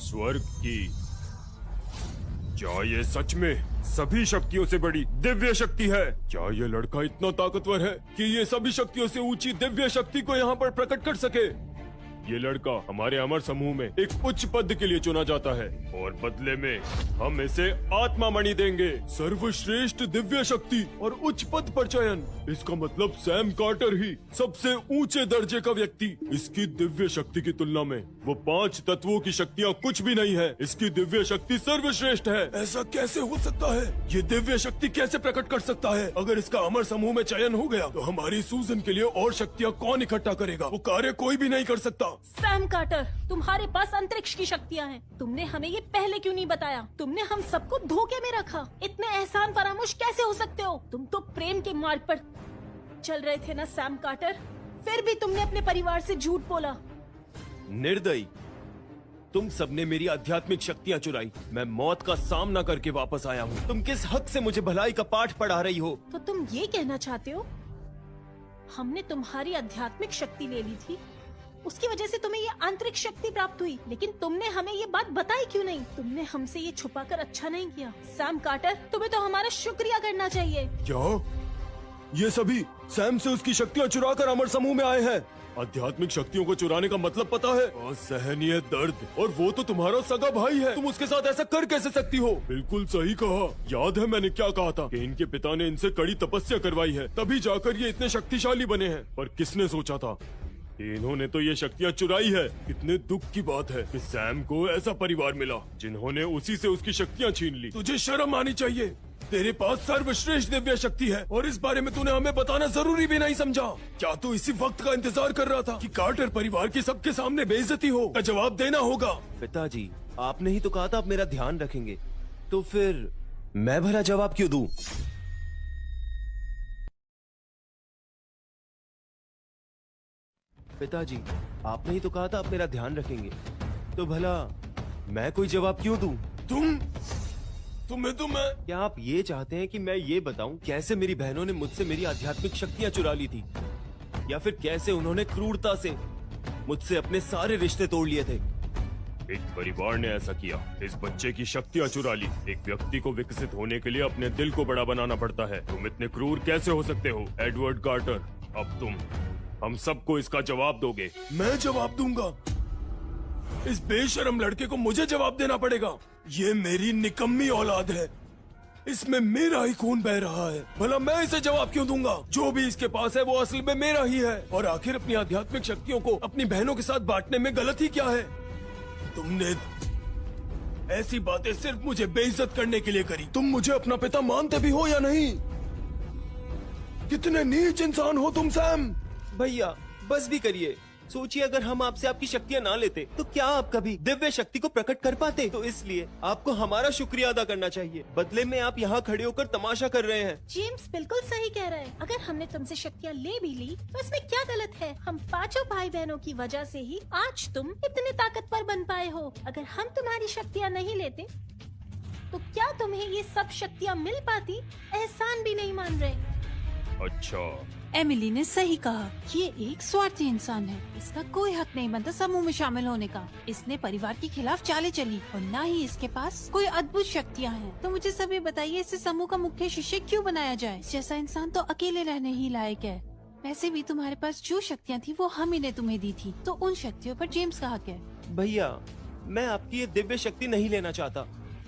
स्वर्ग की। क्या ये सच में सभी शक्तियों से बड़ी दिव्य शक्ति है? क्या ये लड़का इतना ताकतवर है कि ये सभी शक्तियों से ऊंची दिव्य शक्ति को यहाँ पर प्रकट कर सके? ये लड़का हमारे अमर समूह में एक उच्च पद के लिए चुना जाता है और बदले में हम इसे आत्मा मणि देंगे। सर्वश्रेष्ठ दिव्य शक्ति और उच्च पद पर चयन, इसका मतलब सैम कार्टर ही सबसे ऊंचे दर्जे का व्यक्ति। इसकी दिव्य शक्ति की तुलना में वो 5 तत्वों की शक्तियाँ कुछ भी नहीं है। इसकी दिव्य शक्ति सर्वश्रेष्ठ है। ऐसा कैसे हो सकता है? ये दिव्य शक्ति कैसे प्रकट कर सकता है? अगर इसका अमर समूह में चयन हो गया तो हमारी सूजन के लिए और शक्तियाँ कौन इकट्ठा करेगा? वो कार्य कोई भी नहीं कर सकता। सैम कार्टर, तुम्हारे पास अंतरिक्ष की शक्तियाँ हैं। तुमने हमें ये पहले क्यों नहीं बताया? तुमने हम सबको धोखे में रखा। इतने एहसान फरामोश कैसे हो सकते हो? तुम तो प्रेम के मार्ग पर चल रहे थे ना सैम कार्टर, फिर भी तुमने अपने परिवार से झूठ बोला। निर्दयी, तुम सबने मेरी आध्यात्मिक शक्तियाँ चुराई। मैं मौत का सामना करके वापस आया हूँ। तुम किस हक से मुझे भलाई का पाठ पढ़ा रही हो? तो तुम ये कहना चाहते हो हमने तुम्हारी आध्यात्मिक शक्ति ले ली थी, उसकी वजह से तुम्हें ये आंतरिक शक्ति प्राप्त हुई, लेकिन तुमने हमें ये बात बताई क्यों नहीं? तुमने हमसे ये छुपाकर अच्छा नहीं किया। सैम कार्टर, तुम्हें तो हमारा शुक्रिया करना चाहिए। क्या ये सभी सैम से उसकी शक्तियाँ चुराकर अमर समूह में आए हैं? आध्यात्मिक शक्तियों को चुराने का मतलब पता है? असहनीय दर्द। और वो तो तुम्हारा सगा भाई है। तुम उसके साथ ऐसा कर कैसे सकती हो? बिल्कुल सही कहा। याद है मैंने क्या कहा था कि इनके पिता ने इनसे कड़ी तपस्या करवाई है, तभी जाकर ये इतने शक्तिशाली बने हैं। पर किसने सोचा था इन्होंने तो ये शक्तियाँ चुराई है। कितने दुख की बात है कि सैम को ऐसा परिवार मिला जिन्होंने उसी से उसकी शक्तियाँ छीन ली। तुझे शर्म आनी चाहिए। तेरे पास सर्वश्रेष्ठ दिव्य शक्ति है और इस बारे में तूने हमें बताना जरूरी भी नहीं समझा। क्या तू इसी वक्त का इंतजार कर रहा था कि कार्टर परिवार की सबके सामने बेइज्जती हो? का जवाब देना होगा। पिताजी, आपने ही तो कहा था आप मेरा ध्यान रखेंगे, तो फिर मैं भला जवाब क्यों दूं? पिताजी, आपने ही तो कहा था आप मेरा ध्यान रखेंगे, तो भला मैं कोई जवाब क्यों दूं? तुम्हें तो मैं... क्या आप ये चाहते हैं कि मैं ये बताऊं कैसे मेरी बहनों ने मुझसे मेरी आध्यात्मिक शक्तियां चुरा ली थी, या फिर कैसे उन्होंने क्रूरता से मुझसे अपने सारे रिश्ते तोड़ लिए थे? एक परिवार ने ऐसा किया, इस बच्चे की शक्तियाँ चुरा ली। एक व्यक्ति को विकसित होने के लिए अपने दिल को बड़ा बनाना पड़ता है। तुम इतने क्रूर कैसे हो सकते हो एडवर्ड कार्टर? अब तुम हम सबको इसका जवाब दोगे। मैं जवाब दूंगा? इस बेशरम लड़के को मुझे जवाब देना पड़ेगा। ये मेरी निकम्मी औलाद है, इसमें मेरा ही खून बह रहा है। भला मैं इसे जवाब क्यों दूंगा? जो भी इसके पास है वो असल में मेरा ही है। और आखिर अपनी आध्यात्मिक शक्तियों को अपनी बहनों के साथ बांटने में गलती क्या है? तुमने ऐसी बातें सिर्फ मुझे बेइज्जत करने के लिए करी। तुम मुझे अपना पिता मानते भी हो या नहीं? कितने नीच इंसान हो तुम सैम। भैया बस भी करिए। सोचिए, अगर हम आपसे आपकी शक्तियाँ ना लेते तो क्या आप कभी दिव्य शक्ति को प्रकट कर पाते? तो इसलिए आपको हमारा शुक्रिया अदा करना चाहिए। बदले में आप यहाँ खड़े होकर तमाशा कर रहे हैं। जेम्स बिल्कुल सही कह रहा है। अगर हमने तुमसे शक्तियाँ ले भी ली तो इसमें क्या गलत है? हम 5 भाई बहनों की वजह से ही आज तुम इतने ताकतवर बन पाए हो। अगर हम तुम्हारी शक्तियाँ नहीं लेते तो क्या तुम्हें ये सब शक्तियाँ मिल पाती? एहसान भी नहीं मान रहे। अच्छा, एमिली ने सही कहा। ये एक स्वार्थी इंसान है। इसका कोई हक नहीं बनता समूह में शामिल होने का। इसने परिवार के खिलाफ चालें चली और न ही इसके पास कोई अद्भुत शक्तियाँ हैं। तो मुझे सभी बताइए, इसे समूह का मुख्य शिष्य क्यों बनाया जाए? जैसा इंसान तो अकेले रहने ही लायक है। वैसे भी तुम्हारे पास जो शक्तियाँ थी वो हम ही ने तुम्हें दी थी, तो उन शक्तियों पर जेम्स का हक है। भैया, मैं आपकी ये दिव्य शक्ति नहीं लेना चाहता,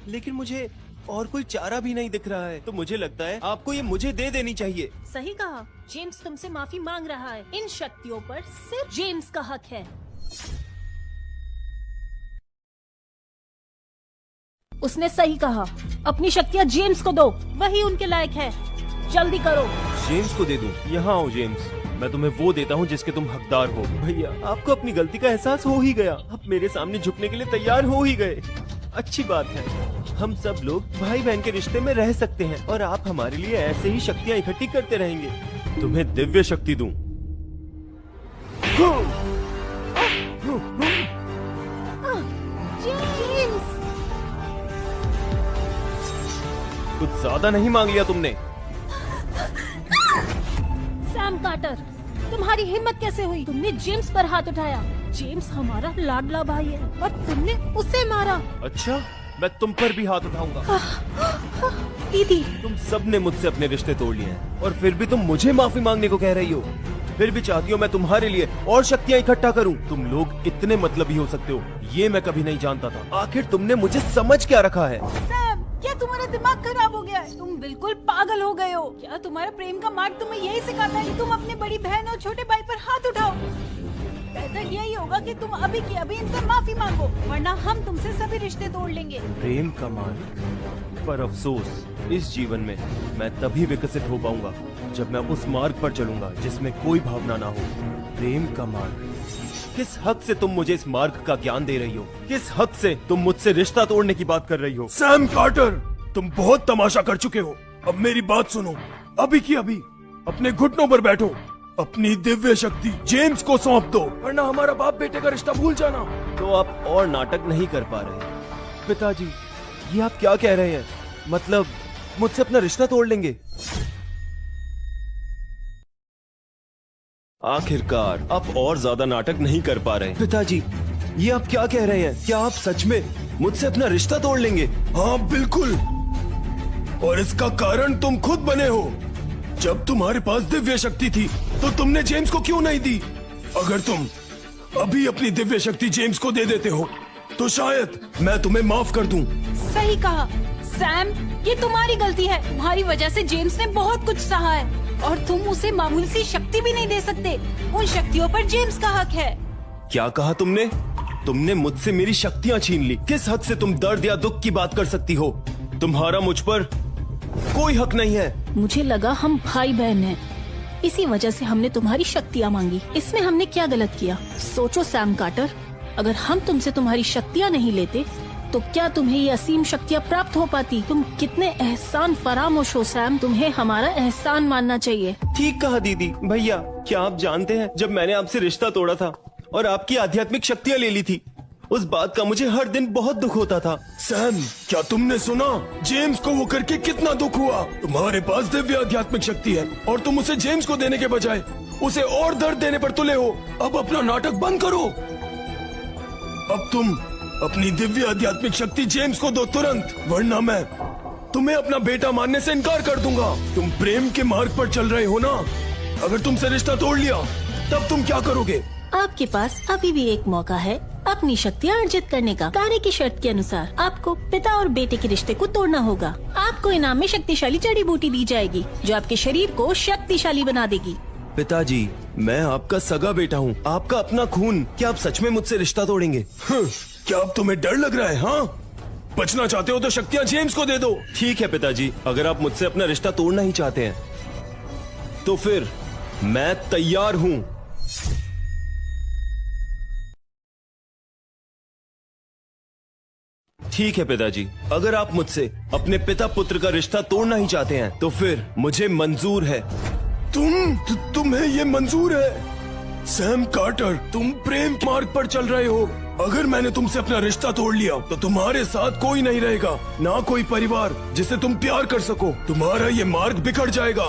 लेकिन मुझे और कोई चारा भी नहीं दिख रहा है। तो मुझे लगता है आपको ये मुझे दे देनी चाहिए। सही कहा। जेम्स तुमसे माफी मांग रहा है। इन शक्तियों पर सिर्फ जेम्स का हक है। उसने सही कहा। अपनी शक्तियाँ जेम्स को दो, वही उनके लायक है। जल्दी करो। जेम्स को दे दूं? यहाँ आओ जेम्स, मैं तुम्हें वो देता हूँ जिसके तुम हकदार हो। भैया, आपको अपनी गलती का एहसास हो ही गया। आप मेरे सामने झुकने के लिए तैयार हो ही गए। अच्छी बात है, हम सब लोग भाई बहन के रिश्ते में रह सकते हैं और आप हमारे लिए ऐसे ही शक्तियाँ इकट्ठी करते रहेंगे। तुम्हें दिव्य शक्ति दूं। जेम्स! कुछ ज्यादा नहीं मांग लिया तुमने? सैम कार्टर, तुम्हारी हिम्मत कैसे हुई? तुमने जेम्स पर हाथ उठाया। जेम्स हमारा लाडला भाई है और तुमने उसे मारा। अच्छा, मैं तुम पर भी हाथ उठाऊंगा। दीदी, तुम सब ने मुझसे अपने रिश्ते तोड़ लिए हैं और फिर भी तुम मुझे माफी मांगने को कह रही हो। फिर भी चाहती हो मैं तुम्हारे लिए और शक्तियाँ इकट्ठा करूं। तुम लोग इतने मतलबी हो सकते हो, ये मैं कभी नहीं जानता था। आखिर तुमने मुझे समझ क्या रखा है? सैम, क्या तुम्हारा दिमाग खराब हो गया है? तुम बिल्कुल पागल हो गए हो। क्या तुम्हारा प्रेम का मार्ग तुम्हें यही सिखाता है कि तुम अपने बड़ी बहन और छोटे भाई पर हाथ उठाओ? बेहतर यही होगा कि तुम अभी की अभी इनसे माफी मांगो, वरना हम तुमसे सभी रिश्ते तोड़ लेंगे। प्रेम का मार्ग, पर अफसोस इस जीवन में मैं तभी विकसित हो पाऊंगा जब मैं उस मार्ग पर चलूंगा जिसमें कोई भावना ना हो। प्रेम का मार्ग। किस हक से तुम मुझे इस मार्ग का ज्ञान दे रही हो? किस हक से तुम मुझसे रिश्ता तोड़ने की बात कर रही हो? सैम कार्टर, तुम बहुत तमाशा कर चुके हो। अब मेरी बात सुनो। अभी की अभी अपने घुटनों पर बैठो, अपनी दिव्य शक्ति जेम्स को सौंप दो, वरना हमारा बाप बेटे का रिश्ता भूल जाना। तो आप और नाटक नहीं कर पा रहे। पिताजी, ये आप क्या कह रहे हैं? मतलब मुझसे अपना रिश्ता तोड़ लेंगे? आखिरकार आप और ज्यादा नाटक नहीं कर पा रहे। पिताजी, ये आप क्या कह रहे हैं? क्या आप सच में मुझसे अपना रिश्ता तोड़ लेंगे? हाँ बिल्कुल, और इसका कारण तुम खुद बने हो। जब तुम्हारे पास दिव्य शक्ति थी तो तुमने जेम्स को क्यों नहीं दी? अगर तुम अभी अपनी दिव्य शक्ति जेम्स को दे देते हो तो शायद मैं तुम्हें माफ कर दूं। सही कहा सैम, ये तुम्हारी गलती है। तुम्हारी वजह से जेम्स ने बहुत कुछ सहा है और तुम उसे मामूली सी शक्ति भी नहीं दे सकते। उन शक्तियों पर जेम्स का हक है। क्या कहा तुमने? तुमने मुझसे मेरी शक्तियाँ छीन ली। किस हद से तुम दर्द या दुख की बात कर सकती हो? तुम्हारा मुझ पर कोई हक नहीं है। मुझे लगा हम भाई बहन हैं, इसी वजह से हमने तुम्हारी शक्तियाँ मांगी। इसमें हमने क्या गलत किया? सोचो सैम कार्टर, अगर हम तुमसे तुम्हारी शक्तियाँ नहीं लेते तो क्या तुम्हें ये असीम शक्तियाँ प्राप्त हो पाती? तुम कितने एहसान फरामोश हो सैम, तुम्हें हमारा एहसान मानना चाहिए। ठीक कहा दीदी। भैया, क्या आप जानते हैं जब मैंने आपसे रिश्ता तोड़ा था और आपकी आध्यात्मिक शक्तियाँ ले ली थी, उस बात का मुझे हर दिन बहुत दुख होता था। सैम, क्या तुमने सुना जेम्स को वो करके कितना दुख हुआ? तुम्हारे पास दिव्य आध्यात्मिक शक्ति है और तुम उसे जेम्स को देने के बजाय उसे और दर्द देने पर तुले हो। अब अपना नाटक बंद करो। अब तुम अपनी दिव्य आध्यात्मिक शक्ति जेम्स को दो तुरंत, वरना मैं तुम्हें अपना बेटा मानने से इनकार कर दूंगा। तुम प्रेम के मार्ग पर चल रहे हो ना? अगर तुमसे रिश्ता तोड़ लिया तब तुम क्या करोगे? आपके पास अभी भी एक मौका है अपनी शक्तियाँ अर्जित करने का। कार्य की शर्त के अनुसार आपको पिता और बेटे के रिश्ते को तोड़ना होगा। आपको इनाम में शक्तिशाली जड़ी बूटी दी जाएगी जो आपके शरीर को शक्तिशाली बना देगी। पिताजी, मैं आपका सगा बेटा हूँ, आपका अपना खून। क्या आप सच में मुझसे रिश्ता तोड़ेंगे? क्या अब तुम्हें डर लग रहा है? हाँ, बचना चाहते हो तो शक्तियाँ जेम्स को दे दो। ठीक है पिताजी, अगर आप मुझसे अपना रिश्ता तोड़ना ही चाहते हैं तो फिर मैं तैयार हूँ। ठीक है पिताजी, अगर आप मुझसे अपने पिता पुत्र का रिश्ता तोड़ना ही चाहते हैं तो फिर मुझे मंजूर है। तुम्हें ये मंजूर है? सैम कार्टर, तुम प्रेम मार्ग पर चल रहे हो। अगर मैंने तुमसे अपना रिश्ता तोड़ लिया तो तुम्हारे साथ कोई नहीं रहेगा, ना कोई परिवार जिसे तुम प्यार कर सको। तुम्हारा ये मार्ग बिखर जाएगा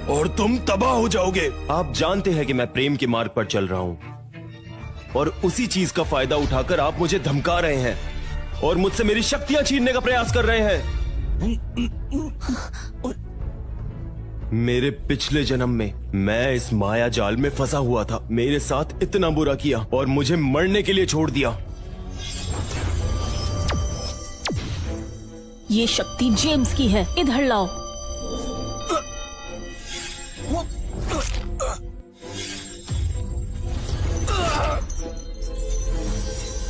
और तुम तबाह हो जाओगे। आप जानते हैं कि मैं प्रेम के मार्ग पर चल रहा हूँ और उसी चीज का फायदा उठाकर आप मुझे धमका रहे हैं और मुझसे मेरी शक्तियां छीनने का प्रयास कर रहे हैं। मेरे पिछले जन्म में मैं इस माया जाल में फंसा हुआ था। मेरे साथ इतना बुरा किया और मुझे मरने के लिए छोड़ दिया। ये शक्ति जेम्स की है, इधर लाओ।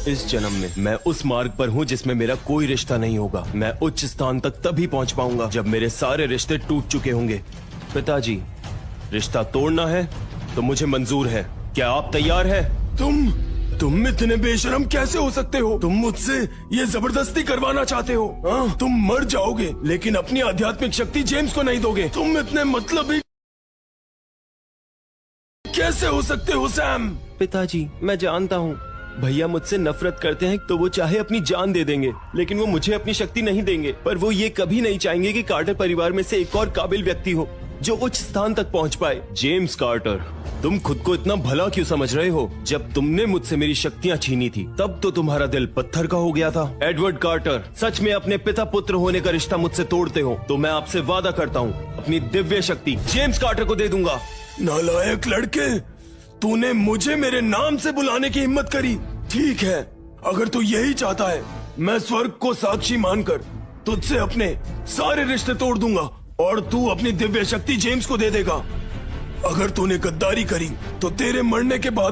इस जन्म में मैं उस मार्ग पर हूँ जिसमें मेरा कोई रिश्ता नहीं होगा। मैं उच्च स्थान तक तभी पहुँच पाऊंगा जब मेरे सारे रिश्ते टूट चुके होंगे। पिताजी, रिश्ता तोड़ना है तो मुझे मंजूर है। क्या आप तैयार हैं? तुम इतने बेशरम कैसे हो सकते हो? तुम मुझसे ये जबरदस्ती करवाना चाहते हो? हाँ, तुम मर जाओगे लेकिन अपनी आध्यात्मिक शक्ति जेम्स को नहीं दोगे। तुम इतने मतलबी कैसे हो सकते हो सैम? पिताजी, मैं जानता हूँ भैया मुझसे नफरत करते हैं तो वो चाहे अपनी जान दे देंगे लेकिन वो मुझे अपनी शक्ति नहीं देंगे। पर वो ये कभी नहीं चाहेंगे कि कार्टर परिवार में से एक और काबिल व्यक्ति हो जो उच्च स्थान तक पहुंच पाए। जेम्स कार्टर, तुम खुद को इतना भला क्यों समझ रहे हो? जब तुमने मुझसे मेरी शक्तियाँ छीनी थी तब तो तुम्हारा दिल पत्थर का हो गया था। एडवर्ड कार्टर, सच में अपने पिता पुत्र होने का रिश्ता मुझसे तोड़ते हो तो मैं आपसे वादा करता हूँ अपनी दिव्य शक्ति जेम्स कार्टर को दे दूंगा। नालायक लड़के, तूने मुझे मेरे नाम से बुलाने की हिम्मत करी। ठीक है, अगर तू यही चाहता है, मैं स्वर्ग को साक्षी मानकर तुझसे अपने सारे रिश्ते तोड़ दूंगा और तू अपनी दिव्य शक्ति जेम्स को दे देगा। अगर तूने गद्दारी करी तो तेरे मरने के बाद